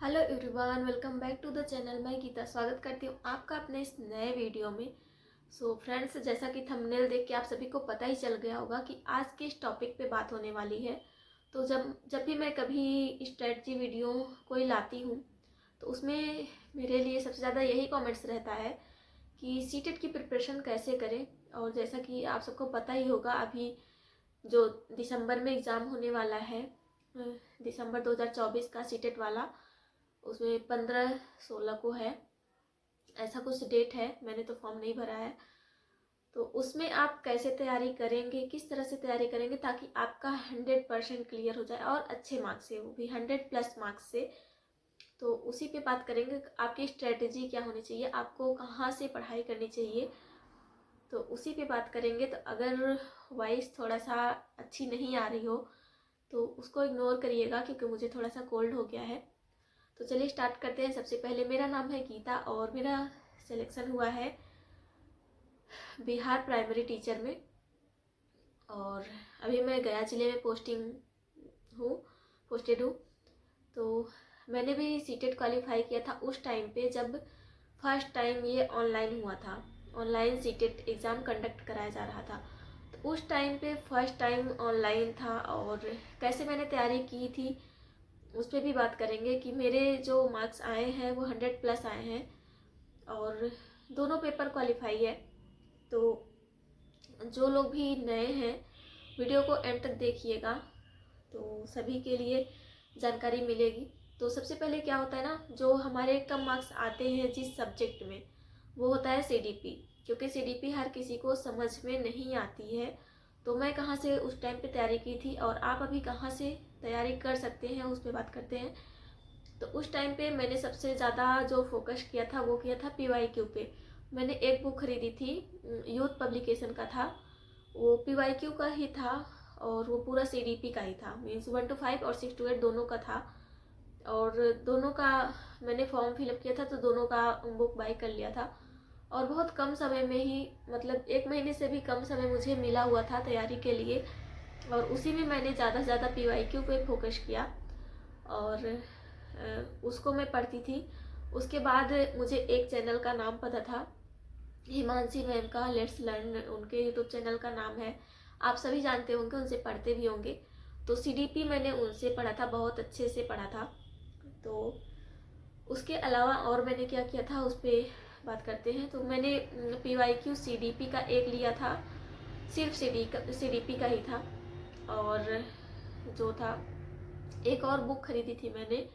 Hello everyone, welcome back to the channel. मैं गीता स्वागत करती हूँ आपका अपने इस नए वीडियो में। फ्रेंड्स, जैसा कि थंबनेल देख के आप सभी को पता ही चल गया होगा कि आज के इस टॉपिक पे बात होने वाली है। तो जब जब भी मैं कभी स्ट्रेटजी वीडियो कोई लाती हूँ तो उसमें मेरे लिए सबसे ज़्यादा यही कॉमेंट्स रहता है कि सीटेट की प्रिपरेशन कैसे करें। और जैसा कि आप सबको पता ही होगा, अभी जो दिसंबर में एग्ज़ाम होने वाला है, दिसंबर 2024 का सीटेट वाला, उसमें 15-16 को है, ऐसा कुछ डेट है। मैंने तो फॉर्म नहीं भरा है। तो उसमें आप कैसे तैयारी करेंगे, किस तरह से तैयारी करेंगे ताकि आपका 100% क्लियर हो जाए और अच्छे मार्क्स से, वो भी 100+ मार्क्स से। तो उसी पे बात करेंगे। आपकी स्ट्रेटजी क्या होनी चाहिए, आपको कहाँ से पढ़ाई करनी चाहिए, तो उसी पे बात करेंगे। तो अगर वॉइस थोड़ा सा अच्छी नहीं आ रही हो तो उसको इग्नोर करिएगा, क्योंकि मुझे थोड़ा सा कोल्ड हो गया है। तो चलिए स्टार्ट करते हैं। सबसे पहले, मेरा नाम है गीता और मेरा सिलेक्शन हुआ है बिहार प्राइमरी टीचर में। और अभी मैं गया जिले में पोस्टेड हूँ। तो मैंने भी सीटेट क्वालिफाई किया था उस टाइम पे, जब फर्स्ट टाइम ये ऑनलाइन हुआ था। ऑनलाइन सीटेट एग्ज़ाम कंडक्ट कराया जा रहा था। तो उस टाइम पे फर्स्ट टाइम ऑनलाइन था, और कैसे मैंने तैयारी की थी उस पर भी बात करेंगे कि मेरे जो मार्क्स आए हैं वो 100+ आए हैं और दोनों पेपर क्वालिफाई है। तो जो लोग भी नए हैं, वीडियो को एंड तक देखिएगा तो सभी के लिए जानकारी मिलेगी। तो सबसे पहले क्या होता है ना, जो हमारे कम मार्क्स आते हैं जिस सब्जेक्ट में, वो होता है सीडीपी। क्योंकि सीडीपी हर किसी को समझ में नहीं आती है। तो मैं कहाँ से उस टाइम पे तैयारी की थी और आप अभी कहाँ से तैयारी कर सकते हैं, उस पर बात करते हैं। तो उस टाइम पे मैंने सबसे ज़्यादा जो फोकस किया था वो किया था पीवाईक्यू पे। मैंने एक बुक खरीदी थी, यूथ पब्लिकेशन का था, वो पीवाईक्यू का ही था और वो पूरा सीडीपी का ही था। मीन्स 1 to 5 और 6 to 8 दोनों का था। और दोनों का मैंने फॉर्म फिलअप किया था, तो दोनों का बुक बाई कर लिया था। और बहुत कम समय में ही, मतलब 1 महीने से भी कम समय मुझे मिला हुआ था तैयारी के लिए। और उसी में मैंने ज़्यादा से ज़्यादा पीवाईक्यू पे फोकस किया और उसको मैं पढ़ती थी। उसके बाद मुझे एक चैनल का नाम पता था, हिमांशी मैम का, लेट्स लर्न उनके यूट्यूब चैनल का नाम है। आप सभी जानते होंगे, उनसे पढ़ते भी होंगे। तो सीडीपी मैंने उनसे पढ़ा था, बहुत अच्छे से पढ़ा था। तो उसके अलावा और मैंने क्या किया था उस पर बात करते हैं। तो मैंने पीवाईक्यू सीडीपी का एक लिया था, सिर्फ सीडीपी का ही था। और जो था, एक और बुक खरीदी थी मैंने,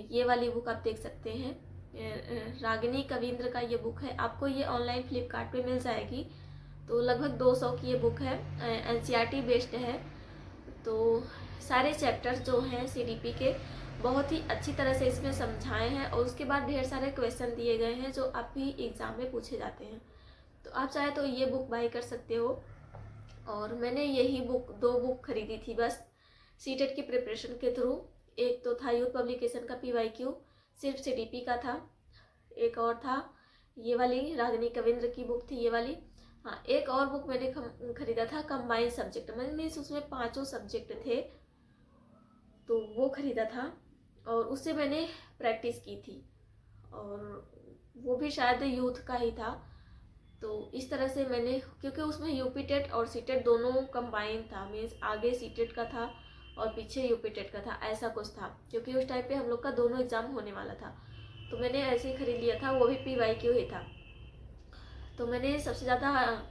ये वाली बुक आप देख सकते हैं, रागिनी कविंद्र का ये बुक है। आपको ये ऑनलाइन फ्लिपकार्ट पे मिल जाएगी। तो लगभग 200 की ये बुक है, एनसीईआरटी बेस्ड है। तो सारे चैप्टर्स जो हैं सीडीपी के बहुत ही अच्छी तरह से इसमें समझाए हैं, और उसके बाद ढेर सारे क्वेश्चन दिए गए हैं जो आप भी एग्ज़ाम में पूछे जाते हैं। तो आप चाहे तो ये बुक बाई कर सकते हो। और मैंने यही दो बुक खरीदी थी बस, सीटेट की प्रिपरेशन के थ्रू। एक तो था यूथ पब्लिकेशन का पीवाईक्यू, सिर्फ सीडीपी का था। एक और था ये वाली रागिनी कविंद्र की बुक थी, ये वाली। हाँ, एक और बुक मैंने खरीदा था, कंबाइंड सब्जेक्ट, मीन्स उसमें 5 सब्जेक्ट थे, तो वो खरीदा था और उससे मैंने प्रैक्टिस की थी। और वो भी शायद यूथ का ही था। तो इस तरह से मैंने, क्योंकि उसमें यूपी टेट और सीटेट दोनों कंबाइन था, मीन्स आगे सीटेट का था और पीछे यूपी टेट का था, ऐसा कुछ था। क्योंकि उस टाइम पे हम लोग का दोनों एग्ज़ाम होने वाला था। तो मैंने ऐसे ही खरीद लिया था, वो भी पीवाईक्यू ही था। तो मैंने सबसे ज़्यादा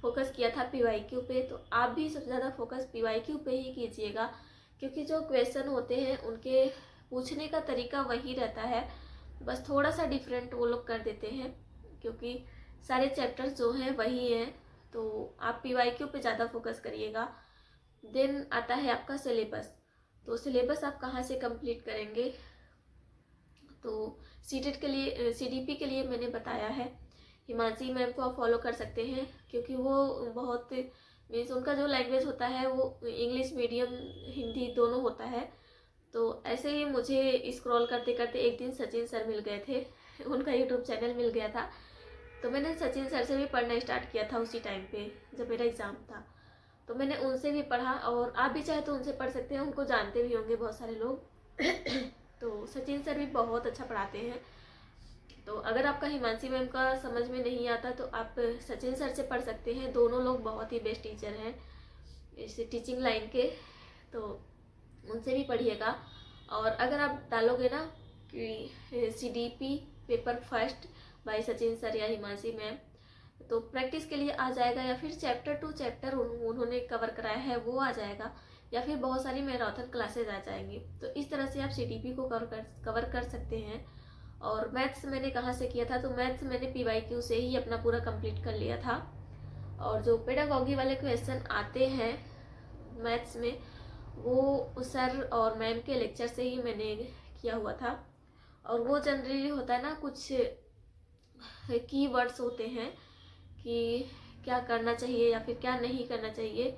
फोकस किया था पीवाईक्यू पे। तो आप भी सबसे ज़्यादा फोकस पीवाईक्यू पे ही कीजिएगा, क्योंकि जो क्वेश्चन होते हैं उनके पूछने का तरीका वही रहता है, बस थोड़ा सा डिफरेंट वो लोग कर देते हैं, क्योंकि सारे चैप्टर्स जो हैं वही हैं। तो आप पीवाईक्यू पे ज़्यादा फोकस करिएगा। देन आता है आपका सिलेबस। तो सिलेबस आप कहाँ से कंप्लीट करेंगे, तो सीटेट के लिए, सीडीपी के लिए मैंने बताया है, हिमांशी मैम को आप फॉलो कर सकते हैं, क्योंकि वो बहुत, मीन्स उनका जो लैंग्वेज होता है वो इंग्लिश मीडियम हिंदी दोनों होता है। तो ऐसे ही मुझे स्क्रॉल करते करते एक दिन सचिन सर मिल गए थे, उनका यूट्यूब चैनल मिल गया था। तो मैंने सचिन सर से भी पढ़ना स्टार्ट किया था उसी टाइम पे जब मेरा एग्ज़ाम था। तो मैंने उनसे भी पढ़ा, और आप भी चाहे तो उनसे पढ़ सकते हैं, उनको जानते भी होंगे बहुत सारे लोग। तो सचिन सर भी बहुत अच्छा पढ़ाते हैं। तो अगर आपका हिमांशी मैम का समझ में नहीं आता तो आप सचिन सर से पढ़ सकते हैं। दोनों लोग बहुत ही बेस्ट टीचर हैं इस टीचिंग लाइन के, तो उनसे भी पढ़िएगा। और अगर आप डालोगे ना कि CDP paper first by Sachin sir या हिमांशी मैम, तो प्रैक्टिस के लिए आ जाएगा, या फिर चैप्टर टू चैप्टर उन्होंने कवर कराया है वो आ जाएगा, या फिर बहुत सारी मैराथन क्लासेज आ जाएंगी। तो इस तरह से आप CDP को कवर कर सकते हैं। और मैथ्स मैंने कहाँ से किया था, तो मैथ्स मैंने PYQ से ही अपना पूरा कंप्लीट कर लिया था। और जो पेडागॉगी वाले क्वेश्चन आते हैं मैथ्स में, वो सर और मैम के लेक्चर से ही मैंने किया हुआ था। और वो जनरली होता है ना, कुछ कीवर्ड्स होते हैं कि क्या करना चाहिए या फिर क्या नहीं करना चाहिए।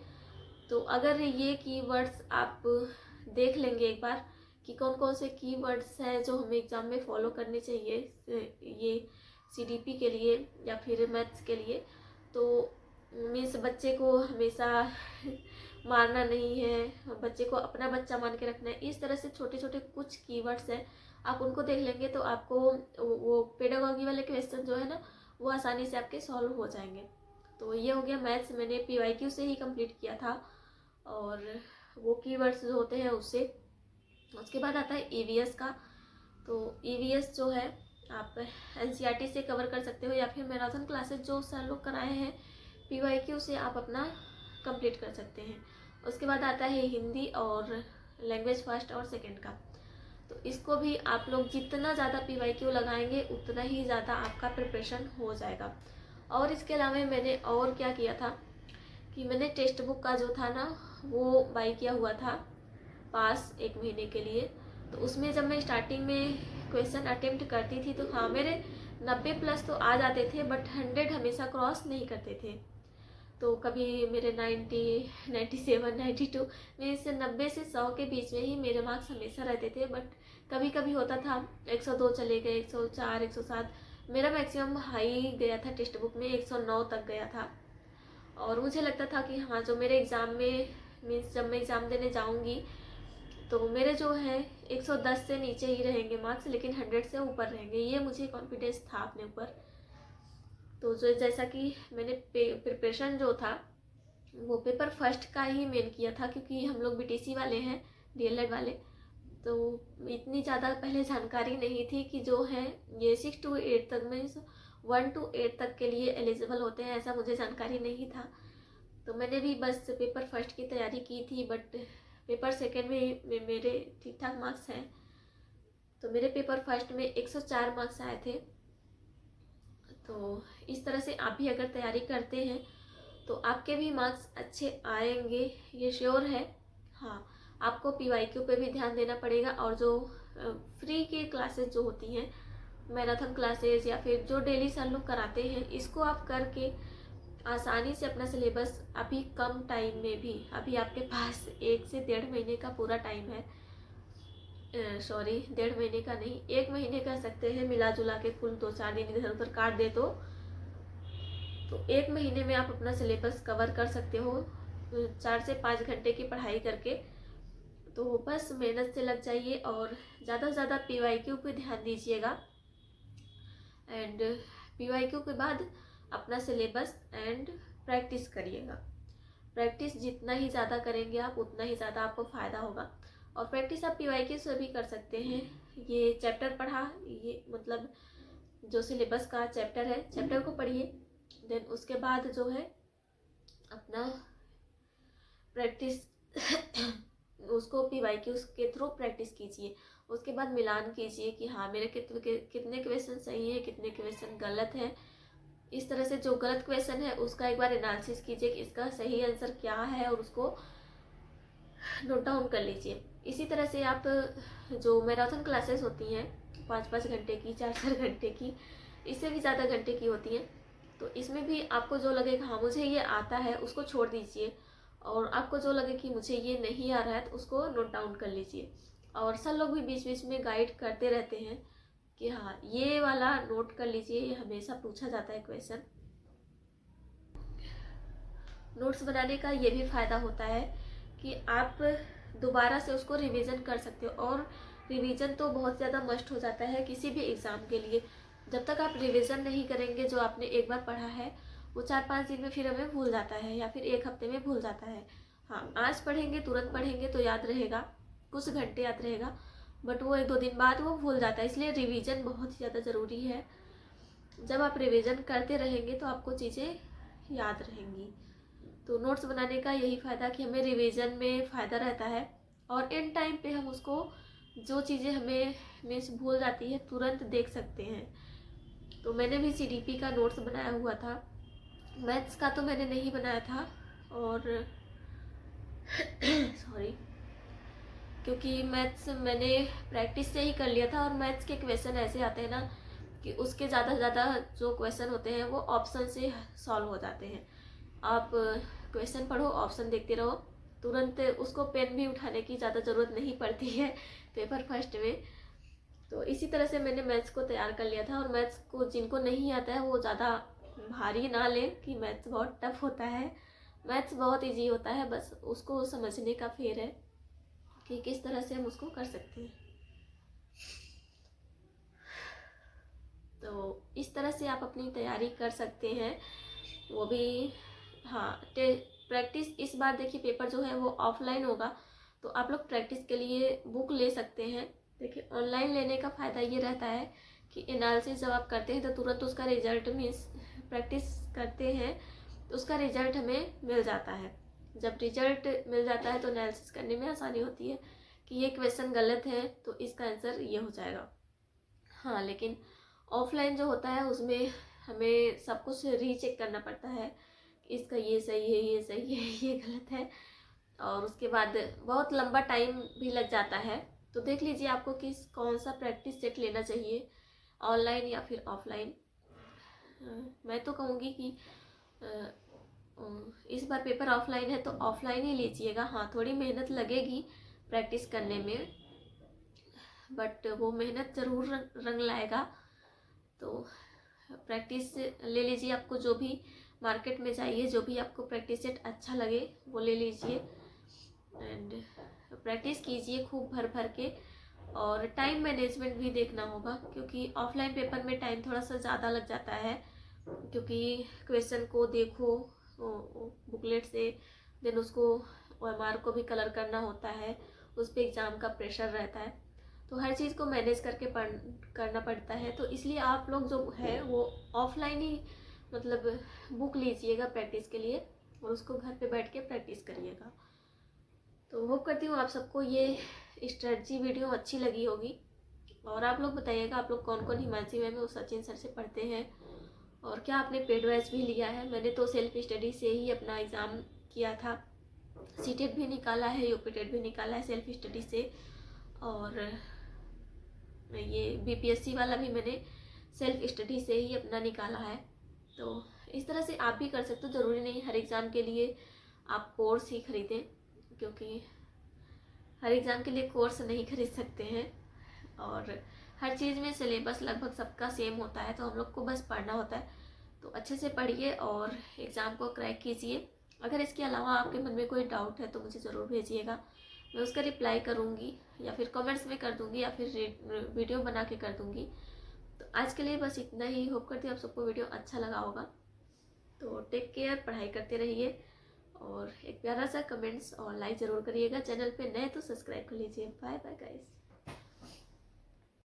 तो अगर ये कीवर्ड्स आप देख लेंगे एक बार कि कौन कौन से कीवर्ड्स हैं जो हमें एग्ज़ाम में फॉलो करने चाहिए ये CDP के लिए या फिर मैथ्स के लिए, तो मीन्स बच्चे को हमेशा मारना नहीं है, बच्चे को अपना बच्चा मान के रखना है। इस तरह से छोटे छोटे कुछ कीवर्ड्स हैं, आप उनको देख लेंगे तो आपको वो पेडागॉगी वाले क्वेश्चन जो है ना वो आसानी से आपके सॉल्व हो जाएंगे। तो ये हो गया मैथ्स, मैंने PYQ से ही कंप्लीट किया था और वो कीवर्ड्स जो होते हैं उससे। उसके बाद आता है EVS का। तो EVS जो है आप NCERT से कवर कर सकते हो, या फिर मैराथन क्लासेस जो सर लोग कराए हैं PYQ से आप अपना कंप्लीट कर सकते हैं। उसके बाद आता है हिंदी और लैंग्वेज फर्स्ट और सेकंड का। तो इसको भी आप लोग जितना ज़्यादा PYQ लगाएंगे उतना ही ज़्यादा आपका प्रिपरेशन हो जाएगा। और इसके अलावा मैंने और क्या किया था कि मैंने टेक्स्ट बुक का जो था ना वो बाई किया हुआ था पास 1 महीने के लिए। तो उसमें जब मैं स्टार्टिंग में क्वेश्चन अटेम्प्ट करती थी तो हाँ मेरे 90+ तो आ जाते थे, बट 100 हमेशा क्रॉस नहीं करते थे। तो कभी मेरे 90, 97, 92 मीन्स 90 से 100 के बीच में ही मेरे मार्क्स हमेशा रहते थे। बट कभी कभी होता था 102 चले गए, 104, 107। मेरा मैक्सिमम हाई गया था टेक्स्ट बुक में 109 तक गया था। और मुझे लगता था कि हाँ जो मेरे एग्ज़ाम में मीन्स जब मैं एग्ज़ाम देने जाऊँगी तो मेरे जो है 110 से नीचे ही रहेंगे मार्क्स, लेकिन 100 से ऊपर रहेंगे, ये मुझे कॉन्फिडेंस था अपने ऊपर। तो जो जैसा कि मैंने प्रिपरेशन जो था वो पेपर फर्स्ट का ही मेन किया था, क्योंकि हम लोग BTC वाले हैं, DLED वाले, तो इतनी ज़्यादा पहले जानकारी नहीं थी कि जो है ये 6 to 8 तक मीन्स 1 to 8 तक के लिए एलिजिबल होते हैं, ऐसा मुझे जानकारी नहीं था। तो मैंने भी बस पेपर फर्स्ट की तैयारी की थी, बट पेपर सेकेंड में मेरे ठीक ठाक मार्क्स हैं। तो मेरे पेपर फर्स्ट में 104 मार्क्स आए थे। तो इस तरह से आप भी अगर तैयारी करते हैं तो आपके भी मार्क्स अच्छे आएंगे, ये श्योर है। हाँ, आपको PYQ पे भी ध्यान देना पड़ेगा, और जो फ्री की क्लासेस जो होती हैं मैराथन क्लासेस या फिर जो डेली सर लोग कराते हैं, इसको आप करके आसानी से अपना सिलेबस अभी कम टाइम में भी, अभी आपके पास 1 से 1.5 महीने का पूरा टाइम है, सॉरी 1.5 महीने का नहीं, 1 महीने कह सकते हैं, मिला जुला के कुल 2-4 दिन इधर उधर काट दे तो 1 महीने में आप अपना सिलेबस कवर कर सकते हो 4 से 5 घंटे की पढ़ाई करके। तो बस मेहनत से लग जाइए और ज़्यादा से ज़्यादा PYQ पे ध्यान दीजिएगा, एंड PYQ के बाद अपना सिलेबस एंड प्रैक्टिस करिएगा। प्रैक्टिस जितना ही ज़्यादा करेंगे आप उतना ही ज़्यादा आपको फ़ायदा होगा। और प्रैक्टिस आप PYQ से भी कर सकते हैं। ये चैप्टर पढ़ा, ये मतलब जो सिलेबस का चैप्टर है, चैप्टर को पढ़िए, देन उसके बाद जो है अपना प्रैक्टिस उसको PYQ के थ्रू प्रैक्टिस कीजिए। उसके बाद मिलान कीजिए कि हाँ मेरे कितने क्वेश्चन सही है, कितने क्वेश्चन गलत हैं। इस तरह से जो गलत क्वेश्चन है उसका एक बार एनालिसिस कीजिए कि इसका सही आंसर क्या है, और उसको नोट डाउन कर लीजिए। इसी तरह से आप जो मैराथन क्लासेस होती हैं 5-5 घंटे की, 4-4 घंटे की, इससे भी ज़्यादा घंटे की होती हैं, तो इसमें भी आपको जो लगे हाँ मुझे ये आता है उसको छोड़ दीजिए, और आपको जो लगे कि मुझे ये नहीं आ रहा है तो उसको नोट डाउन कर लीजिए। और सर लोग भी बीच बीच में गाइड करते रहते हैं कि हाँ ये वाला नोट कर लीजिए, ये हमेशा पूछा जाता है क्वेश्चन। नोट्स बनाने का ये भी फ़ायदा होता है कि आप दोबारा से उसको रिवीजन कर सकते हो, और रिवीजन तो बहुत ज़्यादा मस्ट हो जाता है किसी भी एग्ज़ाम के लिए। जब तक आप रिवीजन नहीं करेंगे जो आपने एक बार पढ़ा है वो 4-5 दिन में फिर हमें भूल जाता है या फिर 1 हफ्ते में भूल जाता है। हाँ, आज पढ़ेंगे, तुरंत पढ़ेंगे तो याद रहेगा, कुछ घंटे याद रहेगा, बट वो 1-2 दिन बाद वो भूल जाता है। इसलिए रिवीजन बहुत ही ज़्यादा ज़रूरी है। जब आप रिवीजन करते रहेंगे तो आपको चीज़ें याद रहेंगी। तो नोट्स बनाने का यही फ़ायदा कि हमें रिवीजन में फ़ायदा रहता है और एंड टाइम पे हम उसको जो चीज़ें हमें मीन्स भूल जाती है तुरंत देख सकते हैं। तो मैंने भी सीडीपी का नोट्स बनाया हुआ था, मैथ्स का तो मैंने नहीं बनाया था और सॉरी, क्योंकि मैथ्स मैंने प्रैक्टिस से ही कर लिया था और मैथ्स के क्वेश्चन ऐसे आते हैं ना कि उसके ज़्यादा से ज़्यादा जो क्वेश्चन होते हैं वो ऑप्शन से सॉल्व हो जाते हैं। आप क्वेश्चन पढ़ो, ऑप्शन देखते रहो, तुरंत उसको पेन भी उठाने की ज़्यादा ज़रूरत नहीं पड़ती है पेपर फर्स्ट में। तो इसी तरह से मैंने मैथ्स को तैयार कर लिया था। और मैथ्स को जिनको नहीं आता है वो ज़्यादा भारी ना लें कि मैथ्स बहुत टफ होता है। मैथ्स बहुत इजी होता है, बस उसको समझने का फेर है कि किस तरह से हम उसको कर सकते हैं। तो इस तरह से आप अपनी तैयारी कर सकते हैं, वो भी। हाँ, प्रैक्टिस इस बार देखिए पेपर जो है वो ऑफलाइन होगा, तो आप लोग प्रैक्टिस के लिए बुक ले सकते हैं। देखिए ऑनलाइन लेने का फ़ायदा ये रहता है कि एनालिसिस जब आप करते हैं तो तुरंत उसका रिजल्ट मीन्स प्रैक्टिस करते हैं तो उसका रिजल्ट हमें मिल जाता है। जब रिजल्ट मिल जाता है तो एनालिसिस करने में आसानी होती है कि ये क्वेश्चन गलत है तो इसका आंसर ये हो जाएगा। हाँ, लेकिन ऑफलाइन जो होता है उसमें हमें सब कुछ रीचेक करना पड़ता है, इसका ये सही है, ये सही है, ये गलत है, और उसके बाद बहुत लंबा टाइम भी लग जाता है। तो देख लीजिए आपको किस कौन सा प्रैक्टिस सेट लेना चाहिए, ऑनलाइन या फिर ऑफलाइन। मैं तो कहूँगी कि इस बार पेपर ऑफलाइन है तो ऑफलाइन ही लीजिएगा। हाँ, थोड़ी मेहनत लगेगी प्रैक्टिस करने में, बट वो मेहनत ज़रूर रंग लाएगा। तो प्रैक्टिस ले लीजिए, आपको जो भी मार्केट में चाहिए, जो भी आपको प्रैक्टिस सेट अच्छा लगे वो ले लीजिए एंड प्रैक्टिस कीजिए खूब भर भर के। और टाइम मैनेजमेंट भी देखना होगा क्योंकि ऑफलाइन पेपर में टाइम थोड़ा सा ज़्यादा लग जाता है, क्योंकि क्वेश्चन को देखो बुकलेट से, देन उसको OMR को भी कलर करना होता है, उस पर एग्ज़ाम का प्रेशर रहता है, तो हर चीज़ को मैनेज करके करना पड़ता है। तो इसलिए आप लोग जो है वो ऑफलाइन ही मतलब बुक लीजिएगा प्रैक्टिस के लिए और उसको घर पे बैठ के प्रैक्टिस करिएगा। तो होप करती हूँ आप सबको ये स्ट्रेटजी वीडियो अच्छी लगी होगी। और आप लोग बताइएगा आप लोग कौन कौन हिमांशी मैम और सचिन सर से पढ़ते हैं और क्या आपने पेड बैच भी लिया है। मैंने तो सेल्फ स्टडी से ही अपना एग्ज़ाम किया था, सीटेट भी निकाला है, यूपीटेट भी निकाला है सेल्फ स्टडी से, और ये BPSC वाला भी मैंने सेल्फ स्टडी से ही अपना निकाला है। तो इस तरह से आप भी कर सकते हो, ज़रूरी नहीं हर एग्ज़ाम के लिए आप कोर्स ही खरीदें, क्योंकि हर एग्ज़ाम के लिए कोर्स नहीं खरीद सकते हैं और हर चीज़ में सिलेबस लगभग सबका सेम होता है, तो हम लोग को बस पढ़ना होता है। तो अच्छे से पढ़िए और एग्ज़ाम को क्रैक कीजिए। अगर इसके अलावा आपके मन में कोई डाउट है तो मुझे ज़रूर भेजिएगा, मैं उसका रिप्लाई करूँगी या फिर कमेंट्स में कर दूँगी या फिर वीडियो बना के कर दूँगी। तो आज के लिए बस इतना ही। होप करती हूँ आप सबको वीडियो अच्छा लगा होगा। तो टेक केयर, पढ़ाई करते रहिए और एक प्यारा सा कमेंट्स और लाइक ज़रूर करिएगा। चैनल पे नए तो सब्सक्राइब कर लीजिए। Bye bye guys.